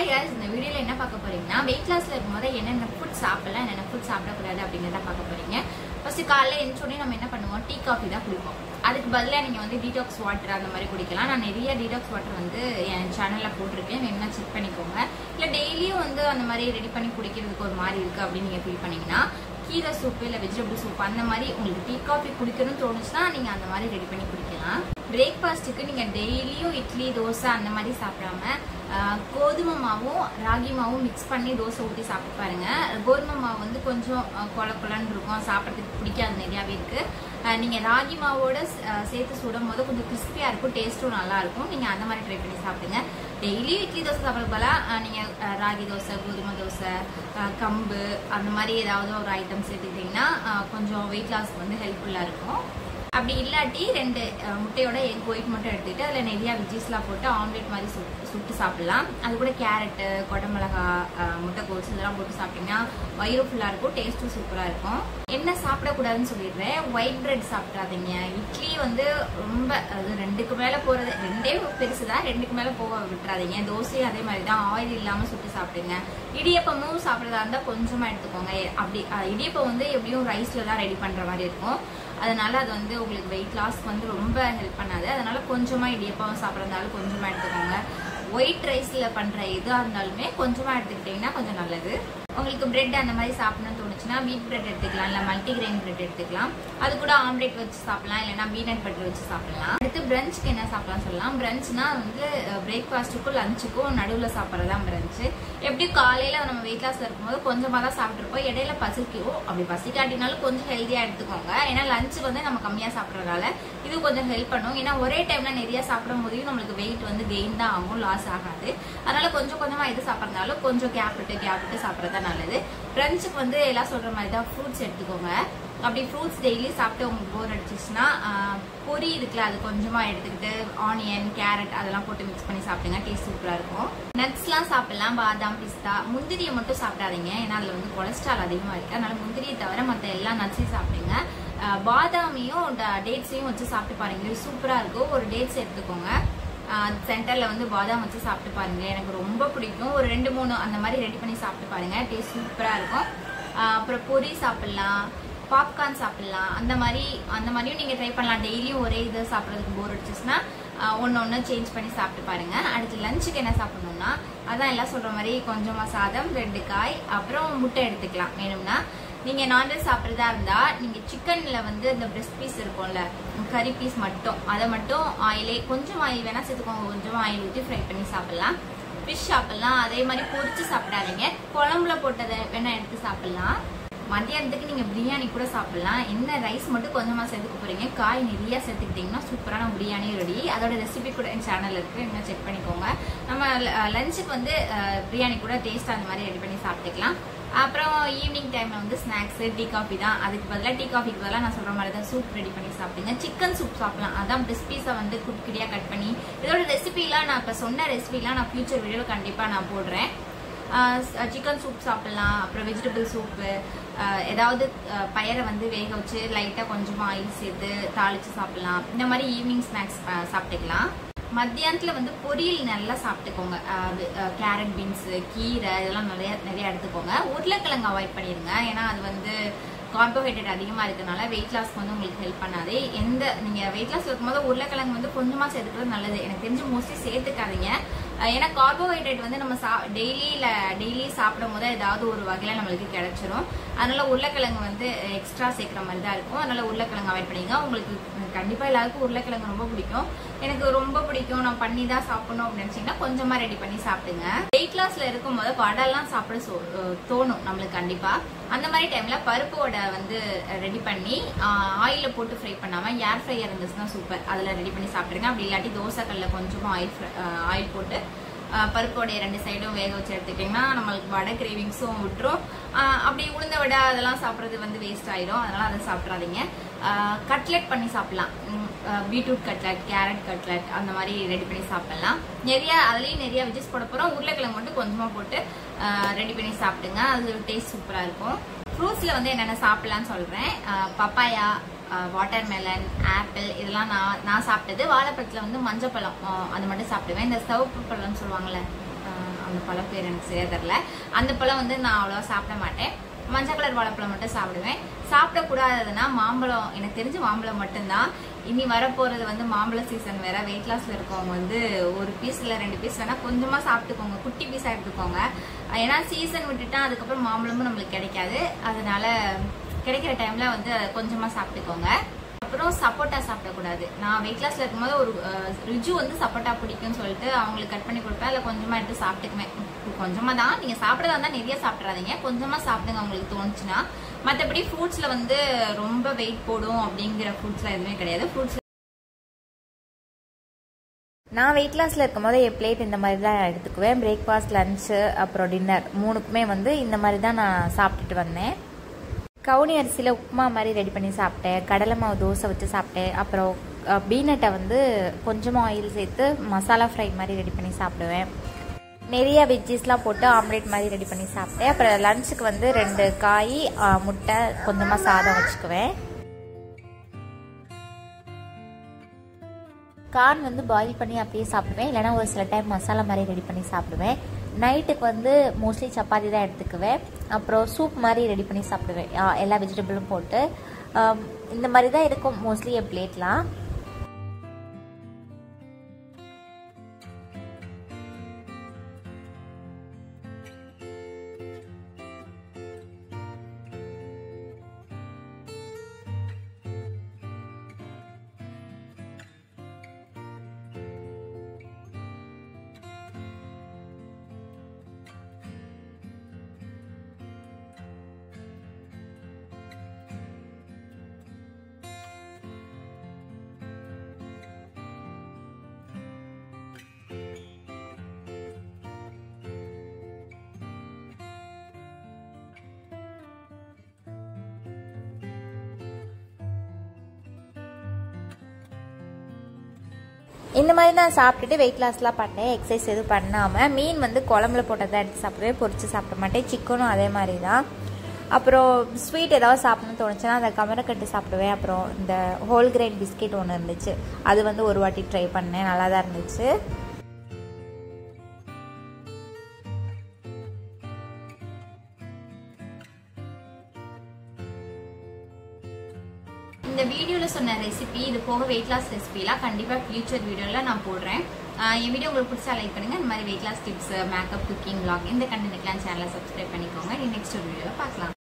Hi guys, இந்த வீடியோல என்ன பார்க்க போறீங்கன்னா weight lossல இருக்கும்போது என்னென்ன ஃபுட் சாப்பிடலாம் என்னென்ன ஃபுட் சாப்பிட கூடாது அப்படிங்கறத பார்க்க போறீங்க. ஃபர்ஸ்ட் காலையில எந்திரச்சோனே நம்ம என்ன பண்ணுவோம்? டீ காபி தான் குடிப்போம். அதுக்கு பதிலா நீங்க வந்து டீடாக்ஸ் வாட்டர் அந்த மாதிரி குடிக்கலாம். நான் நிறைய டீடாக்ஸ் வாட்டர் வந்து என் சேனல்ல போட்டுருக்கேன். வேணும்னா செக் பண்ணிக்கோங்க. இல்ல டெய்லியும் வந்து அந்த மாதிரி ரெடி பண்ணி குடிக்கிறதுக்கு ஒரு மாதிரி இருக்கு அப்படின்னு நீங்க ஃபீல் பண்ணீங்கன்னா கீரை சூப் இல்ல வெஜிடபிள் சூப் அந்த மாதிரி உங்களுக்கு டீ காபி குடிக்கணும்னு தோணுச்சுன்னா நீங்க அந்த மாதிரி ரெடி பண்ணி குடிக்கலாம். பிரேக்ஃபாஸ்ட்டுக்கு நீங்க டெய்லியும் இட்லி தோசை அந்த மாதிரி சாப்பிடாம கோதுமை மாவும் ராகி மாவும் மிக்ஸ் பண்ணி தோசை ஊற்றி சாப்பிட்டு பாருங்க. கோதுமை மாவு வந்து கொஞ்சம் கொல கொலன்னு இருக்கும், சாப்பிட்றதுக்கு பிடிக்காது நிறையாவே இருக்கு. நீங்க ராகி மாவோட சேர்த்து சுடும் போது கொஞ்சம் கிறிஸ்பியா இருக்கும், டேஸ்ட்டும் நல்லா இருக்கும். நீங்க அந்த மாதிரி ட்ரை பண்ணி சாப்பிடுங்க. டெய்லி இட்லி தோசை சாப்பிட்றது போல நீங்க ராகி தோசை கோதுமை தோசை கம்பு அந்த மாதிரி ஏதாவது ஒரு ஐட்டம் சேர்த்துக்கிட்டீங்கன்னா கொஞ்சம் வெயிட் லாஸ்க்கு வந்து ஹெல்ப்ஃபுல்லா இருக்கும். அப்படி இல்லாட்டி 2 முட்டையோட எக் ஒயிட் மட்டும் எடுத்துக்கிட்டு அதில் நிறையா வெஜ்ஜீஸ்லாம் போட்டு ஆம்லேட் மாதிரி சுட்டு சாப்பிடலாம். அது கூட கேரட்டு குடமிளகா முட்டைக்கோஸ் இதெல்லாம் போட்டு சாப்பிட்டீங்கன்னா வயிறு ஃபுல்லாக இருக்கும், டேஸ்ட்டும் சூப்பராக இருக்கும். என்ன சாப்பிடக்கூடாதுன்னு சொல்லிடுறேன், ஒயிட் பிரெட் சாப்பிடாதீங்க. இட்லி வந்து ரொம்ப அது 2க்கு மேலே போகிறது, 2 பெருசு தான், 2க்கு மேலே போக விட்டுறாதீங்க. தோசையும் அதே மாதிரி தான் ஆயில் இல்லாமல் சுட்டு சாப்பிடுங்க. இடியப்பமும் சாப்பிட்றதா இருந்தால் கொஞ்சமாக எடுத்துக்கோங்க. அப்படி இடியப்பம் வந்து எப்படியும் ரைஸில் தான் ரெடி பண்ணுற மாதிரி இருக்கும், அதனால அது வந்து உங்களுக்கு வெயிட் லாஸ்க்கு வந்து ரொம்ப ஹெல்ப் பண்ணாது. அதனால கொஞ்சமா இடியப்பம் சாப்பிட்றதாலும் கொஞ்சமா எடுத்துக்கோங்க. ஒயிட் ரைஸ்ல பண்ற எதா இருந்தாலுமே கொஞ்சமா எடுத்துக்கிட்டீங்கன்னா கொஞ்சம் நல்லது. உங்களுக்கு பிரெட் அந்த மாதிரி சாப்பிடணும்னு தோணுச்சுன்னா வீட் பிரெட் எடுத்துக்கலாம், இல்ல மல்டிகிரெயின் பிரெட் எடுத்துக்கலாம். அது கூட ஆம்லேட் வச்சு சாப்பிடலாம், இல்லைன்னா பீனட் பட்டர் வச்சு சாப்பிடலாம். அடுத்து பிரஞ்சுக்கு என்ன சாப்பிடலாம் சொல்லலாம். பிரஞ்ச்னா வந்து பிரேக்ஃபாஸ்ட்டுக்கும் லஞ்சுக்கும் நடுவில் சாப்பிட்றதான் பிரஞ்சு. எப்படி காலையில நம்ம வெயிட் லாஸ்ல இருக்கும்போது கொஞ்சமா தான் சாப்பிட்டுருப்போம், இடையில பசிக்கும். அப்படி பசிக்காட்டினாலும் கொஞ்சம் ஹெல்த்தியா எடுத்துக்கோங்க. ஏன்னா லஞ்சு வந்து நம்ம கம்மியா சாப்பிட்றதால இது கொஞ்சம் ஹெல்ப் பண்ணும். ஏன்னா ஒரே டைம்ல நிறைய சாப்பிடும் போதையும் நம்மளுக்கு வெயிட் வந்து கெயின் தான் ஆகும், லாஸ் ஆகாது. அதனால கொஞ்சம் கொஞ்சமா இது சாப்பிட்றதாலும் கொஞ்சம் கேப் விட்டு சாப்பிட்றதா நல்லது. பிரஞ்சுக்கு வந்து எல்லாம் சொல்ற மாதிரி தான் ஃப்ரூட்ஸ் எடுத்துக்கோங்க. அப்படி ஃப்ரூட்ஸ் டெய்லி சாப்பிட்டு உங்களுக்கு போர் அடிச்சிச்சுன்னா பொரி இருக்குல்ல, அது கொஞ்சமா எடுத்துக்கிட்டு ஆனியன் கேரட் அதெல்லாம் போட்டு மிக்ஸ் பண்ணி சாப்பிடுங்க, டேஸ்ட் சூப்பரா இருக்கும். நட்ஸ்லாம் சாப்பிடலாம், பாதாம் பிஸ்தா. முந்திரியை மட்டும் சாப்பிடாதீங்க, ஏன்னா அதுல வந்து கொலஸ்ட்ரால் அதிகமா இருக்கு. அதனால முந்திரியை தவிர மற்ற எல்லா நட்ஸையும் சாப்பிடுங்க. பாதாமையும் டேட்ஸையும் வச்சு சாப்பிட்டு பாருங்க, சூப்பரா இருக்கும். ஒரு டேட்ஸ் எடுத்துக்கோங்க, சென்டர்ல வந்து பாதாம் வச்சு சாப்பிட்டு பாருங்க, எனக்கு ரொம்ப பிடிக்கும். ஒரு 2-3 அந்த மாதிரி ரெடி பண்ணி சாப்பிட்டு பாருங்க, டேஸ்ட் சூப்பரா இருக்கும். அப்புறம் பொரி சாப்பிடலாம், பாப்கார்ன் சாப்பிடலாம். அந்த மாதிரியும் நீங்க ட்ரை பண்ணலாம். டெய்லியும் ஒரே இதை சாப்பிட்றதுக்கு போர் அடிச்சுன்னா ஒன்னு சேஞ்ச் பண்ணி சாப்பிட்டு பாருங்க. அடுத்து லஞ்சுக்கு என்ன சாப்பிடணும்னா அதான் எல்லாம் சொல்ற மாதிரி கொஞ்சமா சாதம் 2 காய் அப்புறம் முட்டை எடுத்துக்கலாம். வேணும்னா நீங்க நான்வெஜ் சாப்பிட்றதா இருந்தா நீங்க சிக்கன்ல வந்து இந்த பிரெஸ்ட் பீஸ் இருக்கும்ல, கறி பீஸ் மட்டும் அதை மட்டும் ஆயிலே கொஞ்சம் ஆயில் வேணா சேர்த்துக்கோங்க, கொஞ்சமா ஆயில் ஊற்றி ஃப்ரை பண்ணி சாப்பிடலாம். ஃபிஷ் சாப்பிடலாம், அதே மாதிரி பொரிச்சு சாப்பிடாதீங்க, குழம்புல போட்டதை வேணா எடுத்து சாப்பிடலாம். மத்தியானத்துக்கு நீங்க பிரியாணி கூட சாப்பிடலாம். என்ன ரைஸ் மட்டும் கொஞ்சமா சேர்த்துக்க போறீங்க, காய் நிறைய சேர்த்துக்கிட்டீங்கன்னா சூப்பரான பிரியாணி ரெடி. அதோட ரெசிபி கூட என் சேனல் இருக்கு, இன்னும் செக் பண்ணிக்கோங்க. நம்ம லஞ்சுக்கு வந்து பிரியாணி கூட டேஸ்ட் அந்த மாதிரி ரெடி பண்ணி சாப்பிட்டுக்கலாம். அப்புறம் ஈவினிங் டைம்ல வந்து ஸ்நாக்ஸ் டீ காஃபி தான். அதுக்கு பதிலாக டீ காஃபிக்கு பதிலாக நான் சொல்ற மாதிரி தான் சூப் ரெடி பண்ணி சாப்பிடுங்க. சிக்கன் சூப் சாப்பிடலாம், அதான் பிரெஸ்ட் பீஸை வந்து குட்டியா கட் பண்ணி. இதோட ரெசிபிலாம் நான் இப்ப சொன்ன ரெசிபிலாம் நான் ஃபியூச்சர் வீடியோ கண்டிப்பா நான் போடுறேன். சிக்கன் சூப் சாப்பிடலாம், அப்புறம் வெஜிடபிள் சூப்பு, ஏதாவது பயரை வந்து வேக வச்சு லைட்டா கொஞ்சமா ஆயில் சேர்த்து தாளிச்சு சாப்பிடலாம். இந்த மாதிரி ஈவினிங் ஸ்நாக்ஸ் சாப்பிட்டுக்கலாம். மத்தியானத்துல வந்து பொரியல் நல்லா சாப்பிட்டுக்கோங்க. கேரட் பீன்ஸ் கீரை இதெல்லாம் நிறைய எடுத்துக்கோங்க. உருளைக்கிழங்கு அவாய்ட் பண்ணிடுங்க, ஏன்னா அது வந்து கார்போஹைட்ரேட் அதிகமா இருக்கனால வெயிட் லாஸ்க்கு வந்து உங்களுக்கு ஹெல்ப் பண்ணாது. நீங்க வெயிட் லாஸ் இருக்கும்போது உருளைக்கிழங்கு வந்து கொஞ்சமா சேர்த்துக்கிறது நல்லது. எனக்கு தெரிஞ்சு மோஸ்ட்லி சேர்த்துக்காதீங்க, ஏன்னா கார்போஹைட்ரேட் வந்து நம்ம டெய்லி சாப்பிடும் போது ஏதாவது ஒரு வகையில நம்மளுக்கு கிடைச்சிரும். அதனால உருளைக்கிழங்கு வந்து எக்ஸ்ட்ரா சேர்க்கிற மாதிரி தான் இருக்கும். அதனால உருளைக்கிழங்கு அவாய்ட் பண்ணிங்க. உங்களுக்கு கண்டிப்பா எல்லாருக்கும் உருளைக்கிழங்கு ரொம்ப பிடிக்கும், எனக்கு ரொம்ப பிடிக்கும், நான் பண்ணி தான் சாப்பிடணும் அப்படின்னு நினைச்சீங்கன்னா கொஞ்சமா ரெடி பண்ணி சாப்பிடுங்க. வெயிட் லாஸ்ல இருக்கும் போது வடைலாம் சாப்பிட தோணும் நம்மளுக்கு கண்டிப்பா. அந்த மாதிரி டைம்ல பருப்பு வடை வந்து ரெடி பண்ணி ஆயில போட்டு ஃப்ரை பண்ணாம ஏர் ஃப்ரையர் இருந்துச்சுன்னா சூப்பர், அதுல ரெடி பண்ணி சாப்பிடுங்க. அப்படி இல்லாட்டி தோசை கல்ல கொஞ்சமா ஆயில் போட்டு பருப்போடைய 2 சைடும் வேக வச்சு எடுத்துக்கிட்டீங்கன்னா நம்மளுக்கு வடை கிரேவிங்ஸும் விட்டுரும். அப்படி உளுந்த வடை அதெல்லாம் சாப்பிட்றது வந்து வேஸ்ட் ஆயிடும், அதனால அதை சாப்பிட்றாதீங்க. கட்லெட் பண்ணி சாப்பிடலாம், பீட்ரூட் கட்லெட் கேரட் கட்லெட் அந்த மாதிரி ரெடி பண்ணி சாப்பிடலாம். அதுலயும் நிறைய வெஜ்ஜஸ் போட போறோம், உருளைக்கிழங்கு மட்டும் கொஞ்சமா போட்டு ரெடி பண்ணி சாப்பிடுங்க, அது டேஸ்ட் சூப்பரா இருக்கும். ஃப்ரூட்ஸ்ல வந்து என்னென்ன சாப்பிடலாம்னு சொல்றேன். பப்பாயா, வாட்டர்மெலன், ஆப்பிள் இதெல்லாம் நான் சாப்பிட்டது. வாழைப்பழத்துல வந்து மஞ்சள் பழம் அது மட்டும் சாப்பிடுவேன். இந்த சிவப்பு பழம்னு சொல்லுவாங்கல்ல அந்த பழம் பேர் எனக்கு சரியா தெரியல. அந்த பழம் வந்து நான் அவ்வளவா சாப்பிட மாட்டேன். மஞ்சள் கலர் வாழைப்பழம் மட்டும் சாப்பிடுவேன். சாப்பிடக்கூடாதுன்னா மாம்பழம், எனக்கு தெரிஞ்ச மாம்பழம் மட்டும்தான். இனி வரப்போறது வந்து மாம்பழ சீசன் வேற. வெயிட் லாஸ்ல இருக்கவங்க வந்து ஒரு பீஸ் இல்ல 2 பீஸ் வேணா கொஞ்சமா சாப்பிட்டுக்கோங்க, குட்டி பீஸா எடுத்துக்கோங்க. ஏன்னா சீசன் விட்டுட்டா அதுக்கப்புறம் மாம்பழமும் நம்மளுக்கு கிடைக்காது. அதனால கிடைக்கிற டைம்ல வந்து கொஞ்சமா சாப்பிட்டுக்கோங்க. அப்புறம் சப்போட்டா சாப்பிடக்கூடாது. நான் வெயிட் லாஸ்ல இருக்கும்போது ஒரு ரிஜு வந்து சப்போட்டா பிடிக்கும்னு சொல்லிட்டு அவங்களுக்கு கட் பண்ணி கொடுப்பேன். அதில் கொஞ்சமா எடுத்து சாப்பிட்டுக்குவேன். கொஞ்சமா தான், நீங்க சாப்பிடறதா இருந்தா நிறைய சாப்பிடாதீங்க, கொஞ்சமா சாப்பிடுங்க உங்களுக்கு தோணுச்சுன்னா. மற்றபடி ஃப்ரூட்ஸ்ல வந்து ரொம்ப வெயிட் போடும் அப்படிங்கிற ஃப்ரூட்ஸ்லாம் எதுவுமே கிடையாது. ஃப்ரூட்ஸ் நான் வெயிட் லாஸில் இருக்கும் போது என் பிளேட் இந்த மாதிரி தான் எடுத்துக்குவேன். பிரேக்ஃபாஸ்ட், லஞ்சு, அப்புறம் டின்னர் 3க்குமே வந்து இந்த மாதிரி தான் நான் சாப்பிட்டுட்டு வந்தேன். கவுனி அரிசியில் உப்புமா மாதிரி ரெடி பண்ணி சாப்பிட்டேன். கடலை மாவு தோசை வச்சு சாப்பிட்டேன். அப்புறம் பீனட்டை வந்து கொஞ்சமாக ஆயில் சேர்த்து மசாலா ஃப்ரை மாதிரி ரெடி பண்ணி சாப்பிடுவேன். நிறைய வெஜ்ஜீஸ்லாம் போட்டு ஆம்லேட் மாதிரி ரெடி பண்ணி சாப்பிட்டேன். அப்புறம் லஞ்சுக்கு வந்து 2 காய், முட்டை, கொஞ்சமாக சாதம் வச்சுக்குவேன். கார்ன் வந்து பாயில் பண்ணி அப்படியே சாப்பிடுவேன். இல்லைனா ஒரு சில டைம் மசாலா மாதிரி ரெடி பண்ணி சாப்பிடுவேன். நைட்டுக்கு வந்து மோஸ்ட்லி சப்பாத்தி தான் எடுத்துக்குவேன். அப்புறம் சூப் மாதிரி ரெடி பண்ணி சாப்பிடுவேன், எல்லா வெஜிடபிளும் போட்டு. இந்த மாதிரி தான் இருக்கும் மோஸ்ட்லி என் பிளேட்லாம். இந்த மாதிரி நான் சாப்பிட்டுட்டு வெயிட் லாஸ்லாம் பண்ணேன். எக்ஸசைஸ் எதுவும் பண்ணாமல் மீன் வந்து குழம்புல போட்டதான் எடுத்து சாப்பிடுவேன், பொரிச்சு சாப்பிட மாட்டேன். சிக்கனும் அதே மாதிரி தான். அப்புறம் ஸ்வீட் ஏதாவது சாப்பிடணும்னு தோணுச்சுன்னா அந்த கமரக்கட்டு சாப்பிடுவேன். அப்புறம் இந்த ஹோல் கிரெயின் பிஸ்கெட் ஒன்று இருந்துச்சு, அது வந்து ஒரு வாட்டி ட்ரை பண்ணேன், நல்லா தான் இருந்துச்சு. இந்த வீடியோல சொன்ன ரெசிபி, இது போக வெயிட் லாஸ் ரெசிபிலாம் கண்டிப்பா ஃபியூச்சர் வீடியோல நான் போடுறேன். என் வீடியோ உங்களுக்கு பிடிச்சா லைக் பண்ணுங்க. இந்த மாதிரி weight loss tips, makeup, cooking, vlog இந்த கண்டென்ட்லாம் சேனலை சப்ஸ்கிரைப் பண்ணிக்கோங்க. நெக்ஸ்ட் வீடியோல பார்க்கலாம்.